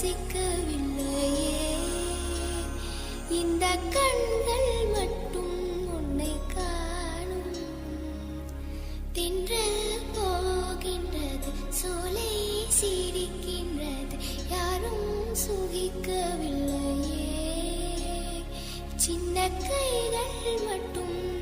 ருசிக்கவில்லையே. இந்த கண்கள் மட்டும் உன்னை காணும். தென்றல் போகின்றது, சோலை சிரிக்கின்றது, யாரும் சுகிக்கவில்லையே. சின்ன கைகள் மட்டும்